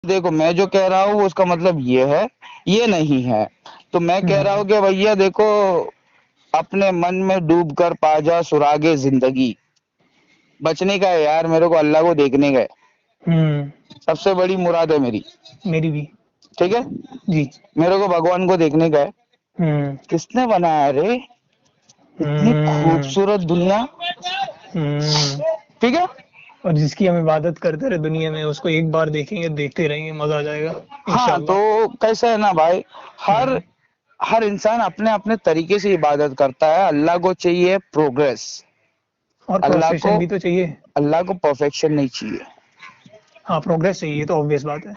देखो मैं जो कह रहा हूँ उसका मतलब ये है, ये नहीं है। तो मैं कह रहा हूँ कि भैया देखो, अपने मन में डूब कर पा जा सुरागे जिंदगी। बचने का है यार, मेरे को अल्लाह को देखने का है। हम्म। सबसे बड़ी मुराद है मेरी। मेरी भी। ठीक है, जी। मेरे को भगवान को देखने का है। हम्म। किसने बनाया रे इतनी हम्म। खूबसूरत दुनिया? हम्म। ठीक है। और जिसकी हम इबादत करते रहे दुनिया में, उसको एक बार देखेंगे, देखते रहेंगे, मजा आ जाएगा हाँ तो इंशाल्लाह। कैसा है ना भाई, हर हम्म। हर इंसान अपने अपने तरीके से इबादत करता है। अल्लाह को चाहिए प्रोग्रेस। और अल्लाह को प्रोफेशन भी तो चाहिए। अल्लाह को परफेक्शन नहीं चाहिए। हाँ, प्रोग्रेस चाहिए, तो ऑब्वियस बात है।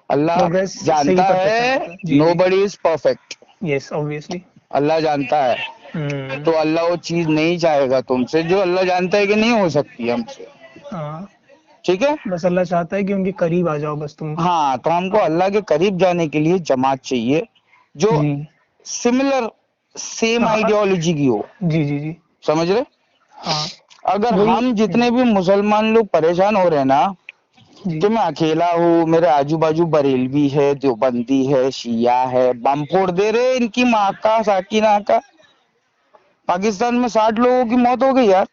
अल्लाह प्रोग्रेस से ही जानता परफेक्शन है आता है। जी जी। Nobody is perfect. Yes, obviously. अल्लाह जानता है। हम्म। तो अल्लाह वो चीज नहीं चाहेगा तुमसे जो अल्लाह जानता है कि नहीं हो सकती हमसे। हाँ, ठीक है। बस अल्लाह चाहता है कि उनके करीब आ जाओ बस तुम। हाँ तो हमको अल्लाह के करीब जाने के लिए जमात चाहिए जो जी। सिमिलर, सेम हाँ। आइडियोलॉजी की हो। जी जी जी। समझ रहे? हाँ। अगर वही। हम जितने भी मुसलमान लोग परेशान हो रहे हैं ना, जी। कि मैं अकेला हूँ, मेरे आजू बाजू बरेलवी है, देवबंदी है, शिया है, बम फोड़ दे रहे इनकी माँ का साकिना का। पाकिस्तान में 60 लोगों की मौत हो गई यार।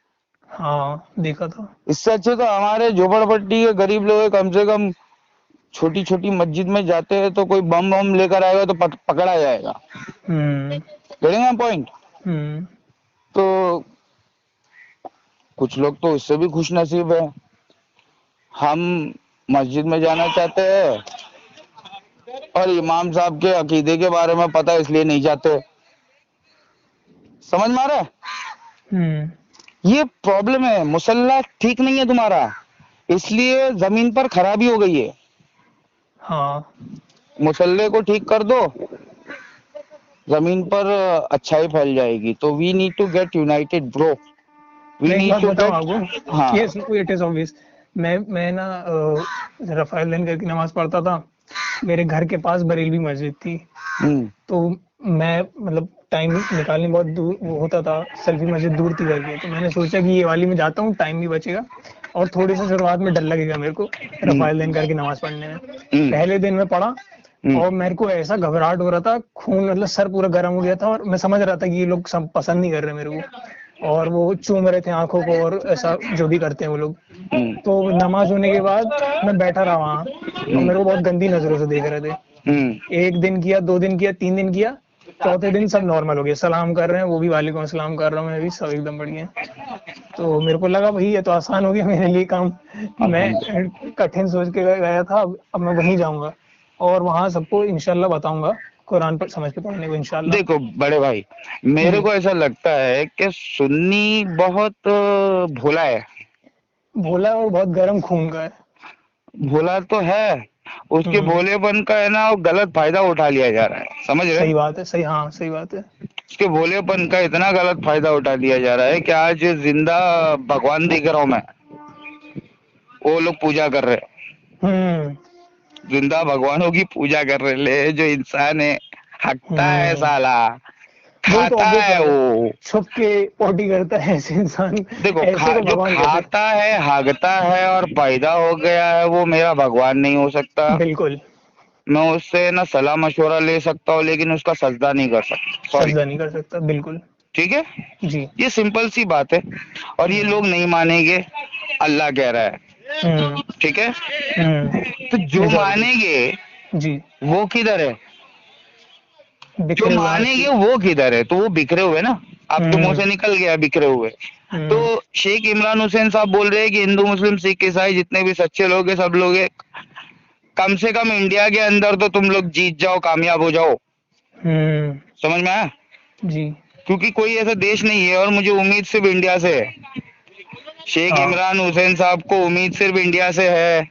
हाँ, देखा था। इससे अच्छे तो हमारे झोपड़पट्टी के गरीब लोग हैं, कम से कम छोटी छोटी मस्जिद में जाते हैं तो कोई बम बम लेकर आएगा तो पकड़ा जाएगा। हम्म। Getting point? हम्म। तो कुछ लोग तो उससे भी खुश नसीब है। हम मस्जिद में जाना चाहते हैं और इमाम साहब के अकीदे के बारे में पता है इसलिए नहीं जाते। समझ में आ रहा है? हम्म। ये प्रॉब्लम है, मुसल्ला ठीक नहीं है तुम्हारा, इसलिए जमीन पर खराबी हो गई है। हाँ। मुसल्ले को ठीक कर दो, जमीन पर अच्छाई फैल जाएगी। तो we need to get united bro, we मैं एक नीड बात टू बताऊं गेट। आपको। हाँ। Yes, it is obvious. मैं ना रफाइल दिन करके नमाज पढ़ता था। मेरे घर के पास बरेलवी मस्जिद थी। हम्म। तो मैं मतलब टाइम निकालने बहुत दूर वो होता था, सेल्फी मस्जिद दूर थी घर के, तो मैंने सोचा कि ये वाली में जाता हूँ, टाइम भी बचेगा। और थोड़ी सी शुरुआत में डर लगेगा मेरे को हम्म। रफाइल दिन करके नमाज पढ़ने में। हम्म। पहले दिन में पढ़ा, हम्म। और मेरे को ऐसा घबराहट हो रहा था, खून मतलब सर पूरा गर्म हो गया था, और मैं समझ रहा था कि ये लोग सब पसंद नहीं कर रहे मेरे को, और वो चूम रहे थे आंखों को, और ऐसा जो भी करते हैं वो लोग। हम्म। तो नमाज होने के बाद मैं बैठा रहा वहां, और मेरे को बहुत गंदी नजरों से देख रहे थे। हम्म। एक दिन किया, 2 दिन किया, 3 दिन किया, चौथे दिन सब नॉर्मल हो गया, सलाम कर रहे हैं, वो भी वालेकुम अस्सलाम कर रहा हूँ, मैं भी, सब एकदम बढ़िया है। तो मेरे को लगा भाई ये तो आसान हो गया मेरे लिए काम। मैं अल्हम्दुलिल्लाह। कठिन सोच के गया था, अब मैं वहीं जाऊंगा, और वहां सबको इंशाल्लाह बताऊंगा कुरान पर समझ के पढ़ने को इंशाल्लाह। देखो बड़े भाई, मेरे जी। को ऐसा लगता है कि सुन्नी बहुत भोला है। भोला और बहुत गर्म खून का है। भोला तो है, उसके हम्म। भोलेपन का है ना वो गलत फायदा उठा लिया जा रहा है। समझ रहे? सही बात है, सही, हाँ सही बात है। उसके भोलेपन का इतना गलत फायदा उठा लिया जा रहा है कि आज जिंदा भगवान दिख रहा हूं मैं, वो लोग पूजा कर रहे हैं। हम्म। जिंदा भगवानों की पूजा कर रहे ले, जो इंसान है हकता है हम्म। साला, वही तो खाता ऑब्वियस है बात है। वो। छुप के पॉटी करता है ऐसे इंसान, देखो ऐसे को जो भगवान कहते खाता है हागता है और पैदा हो गया है वो मेरा भगवान नहीं हो सकता। हैं। बिल्कुल। मैं उससे ना सलाह मशवरा ले सकता हूँ लेकिन उसका सजदा नहीं कर सकता, सॉरी। सजदा नहीं कर सकता, बिल्कुल। ठीक है, जी। ये सिंपल सी बात है। और ये हम्म। लोग नहीं मानेंगे, अल्लाह कह रहा है। हम्म। ठीक है, हम्म। तो जो मेजोरिटी। मानेंगे जी। वो किधर है? जो बिखरे हुए हैं मानेंगे आजकल। वो किधर है? तो वो बिखरे हुए ना, आपके मुंह से हम्म। निकल गया बिखरे हुए। तो हम्म। शेख इमरान हुसैन साहब बोल रहे हैं कि हिंदू मुस्लिम सिख ईसाई जितने भी सच्चे लोग हैं सब लोग हैं, कम से कम इंडिया के अंदर तो तुम लोग जीत जाओ, कामयाब हो जाओ। हम्म। समझ में आया? जी। क्योंकि कोई ऐसा देश नहीं है और मुझे उम्मीद सिर्फ इंडिया से है। शेख हाँ। इमरान हुसैन साहब को उम्मीद सिर्फ इंडिया से है,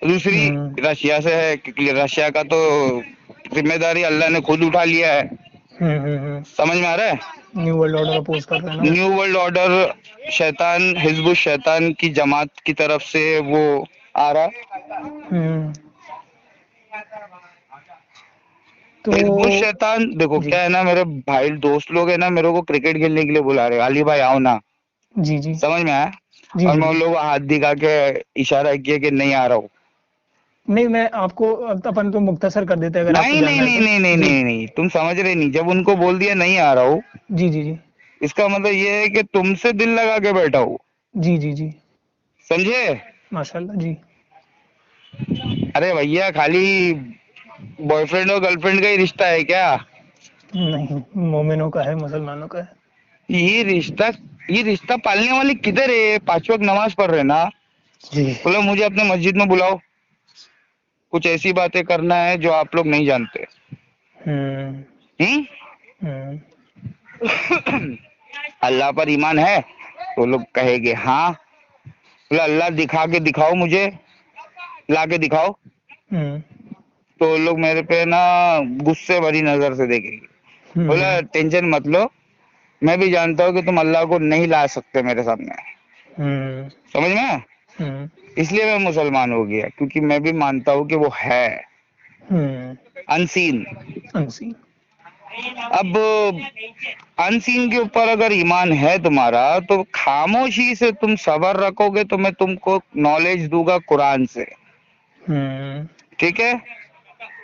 दूसरी हम्म। रशिया से है, क्योंकि रशिया का तो जिम्मेदारी अल्लाह ने खुद उठा लिया है। हम्म। समझ में आ रहा है? न्यू वर्ल्ड ऑर्डर अपोज कर रहे हैं ना वो। न्यू वर्ल्ड ऑर्डर शैतान, हिजबुल शैतान की जमात की तरफ से वो आ रहा है। हम्म। तो। हिजबुल शैतान, देखो जी क्या है ना, मेरे भाई दोस्त लोग है ना मेरे को क्रिकेट खेलने के लिए बुला रहे हैं, अली भाई आओ ना। जी जी। समझ में आया? जी और जी मैं उन जी। लोगों को हाथ दिखा के इशारा किया कि नहीं आ रहा हूँ। नहीं, मैं आपको अपन तो मुख्तसर कर देते हैं अगर आपको नहीं नहीं जानना है नहीं तो। नहीं नहीं जी नहीं नहीं, तुम समझ रहे नहीं। जब उनको बोल दिया नहीं आ रहा हूँ, जी जी जी इसका मतलब ये है कि तुमसे दिल लगा के बैठा हूँ। जी जी जी। समझे? माशाल्लाह जी। अरे भैया, खाली बॉयफ्रेंड और गर्लफ्रेंड का ही रिश्ता है क्या? नहीं, मोमिनों का है, मुसलमानों का है। ये रिश्ता ये रिश्ता पालने वाले किधर है? 5 वक्त नमाज पढ़ रहे ना। जी। बोलो मुझे अपने मस्जिद में बुलाओ, कुछ ऐसी बातें करना है जो आप लोग नहीं जानते। हम्म हम्म। हम्म अल्लाह पर ईमान है? तो लोग कहेंगे हाँ। बोला अल्लाह दिखा के दिखाओ, मुझे ला के दिखाओ। हम्म तो लोग मेरे पे ना गुस्से भरी नजर से देखेंगे। बोला हम्म टेंशन मत लो, मैं भी जानता हूँ कि तुम अल्लाह को नहीं ला सकते मेरे सामने। हम्म समझ में? हम्म इसलिए मैं मुसलमान हो गया, क्योंकि मैं भी मानता हूँ कि वो है हम्म। अनसीन। अनसी। अब अनसीन के ऊपर अगर ईमान है तुम्हारा, तो खामोशी से तुम सबर रखोगे तो मैं तुमको नॉलेज दूंगा कुरान से। हम्म। ठीक है?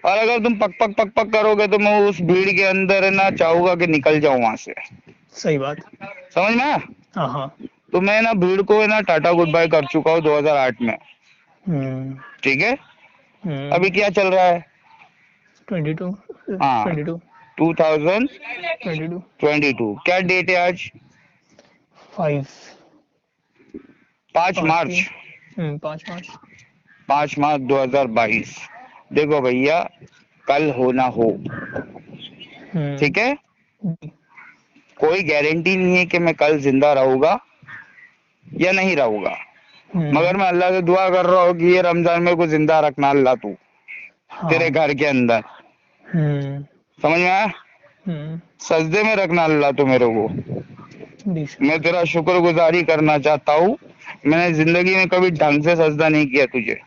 और अगर तुम पक पक पक पक करोगे तो मैं उस भीड़ के अंदर है ना चाहूंगा कि निकल जाऊं वहां से। सही बात। समझ में आया? हाँ हाँ। तो मैं ना भीड़ को है ना टाटा गुड बाय कर चुका हूँ 2008 में। हम्म ठीक है? हम्म। अभी क्या चल रहा है? 22 हाँ, 22 22 2022। क्या डेट है आज? 5 5 5 मार्च। की 5 मार्च। 5 मार्च 2022। देखो भैया, कल हो ना हो। ठीक है? जी। कोई गारंटी नहीं है कि मैं कल जिंदा रहूंगा या नहीं रहूंगा, मगर हम्म। मैं अल्लाह से दुआ कर रहा हूँ कि ये रमजान में को जिंदा रखना अल्लाह तू, तेरे हाँ। घर के अंदर। हम्म समझ में आया? हम्म। सजदे में रखना अल्लाह तू मेरे को। मैं बेशक। तेरा शुक्रगुजारी करना चाहता हूँ। मैंने जिंदगी में कभी ढंग से सजदा नहीं किया तुझे।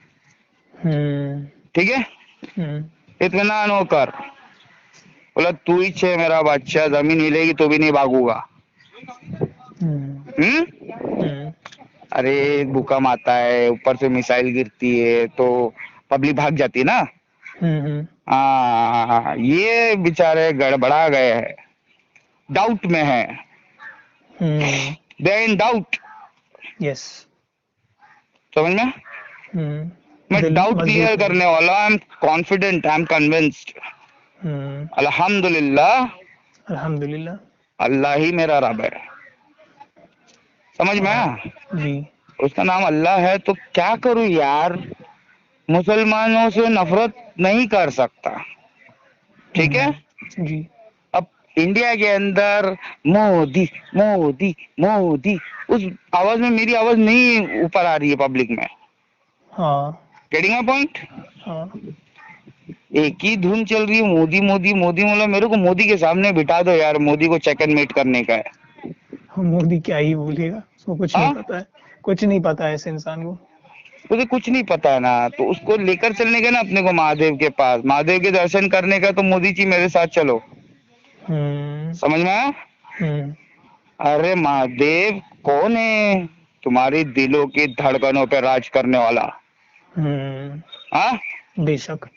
हम्म ठीक है? हम्म इत्मीनान होकर। बोला तू ही छे मेरा बादशाह, जमीन हिलेगी तो भी नहीं भागूंगा। हम्म हम्म। हम्म अरे भूकंप आता है, ऊपर से मिसाइल गिरती है तो पब्लिक भाग जाती है ना। हम्म। हाँ, ये बेचारे गड़बड़ा गए हैं, डाउट में है। दे इन डाउट। यस। समझ में? मैं दिल डाउट मजबूत क्लियर नहीं। करने वाला, I am confident, I am convinced. हम्म। अल्हम्दुलिल्लाह, अल्हम्दुलिल्लाह। अल्लाह ही मेरा रब है। समझ में हाँ आया? जी। उसका नाम अल्लाह है, तो क्या करूं यार, मुसलमानों से नफरत नहीं कर सकता। ठीक है? जी। अब इंडिया के अंदर मोदी मोदी मोदी, उस आवाज में मेरी आवाज नहीं ऊपर आ रही है पब्लिक में। हाँ गेटिंग माय पॉइंट? हाँ। एक ही धुन चल रही है, मोदी मोदी मोदी। मतलब मेरे को मोदी के सामने बिठा दो यार, मोदी को चेक एंड मेट करने का है। मोदी क्या ही बोलेगा, उसको कुछ नहीं हाँ, पता है। कुछ नहीं पता है ऐसे इंसान को। तुझे कुछ नहीं पता है ना, तो उसको लेकर चलने का ना अपने को महादेव के पास, महादेव के दर्शन करने का, तो मोदी जी मेरे साथ चलो। हम्म समझ में आया? हम्म अरे महादेव कौन है? तुम्हारी दिलों की धड़कनों पे राज करने वाला। हम्म। हाँ, बेशक।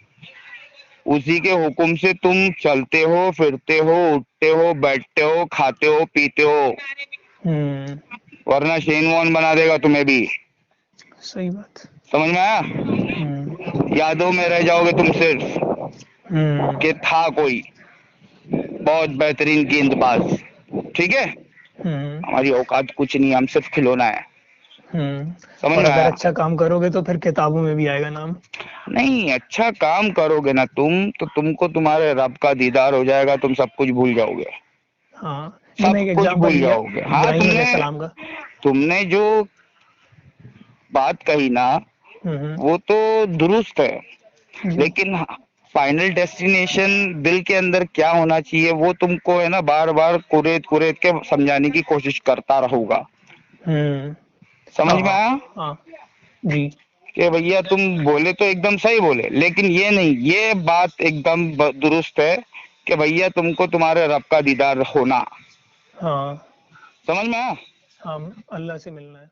उसी के हुक्म से तुम चलते हो, फिरते हो, उठते हो, बैठते हो, खाते हो, पीते हो। हम्म। वरना शेन वॉन बना देगा तुम्हें भी। सही बात। समझ में आया? हम्म यादों में रह जाओगे तुम सिर्फ हम्म कि था कोई बहुत बेहतरीन गेंदबाज। ठीक है? हम्म हमारी औकात कुछ नहीं, हम सिर्फ खिलौना है। समझ और में अगर आया? अच्छा काम करोगे तो फिर किताबों में भी आएगा नाम। नहीं, अच्छा काम करोगे ना तुम, तो तुमको तुम्हारे रब का दीदार हो जाएगा, तुम सब कुछ भूल जाओगे। हाँ। नहीं, मैं सब एक कुछ एग्जांपल भूल दिया जाओगे। हाँ, इब्राहिम तुमने अलैहिस्सलाम का। तुमने जो बात कही ना, हम्म। वो तो दुरुस्त है, जी। लेकिन फाइनल डेस्टिनेशन दिल के अंदर क्या होना चाहिए, वो तुमको है ना बार बार कुरेद कुरेद के समझाने की कोशिश करता रहूंगा। हम्म। समझ हाँ में हाँ आया? हाँ। जी। कि भैया तुम बोले तो एकदम सही बोले, लेकिन ये नहीं, ये बात एकदम दुरुस्त है कि भैया तुमको तुम्हारे रब का दीदार होना। हाँ समझ में आया? हाँ। अल्लाह से मिलना है।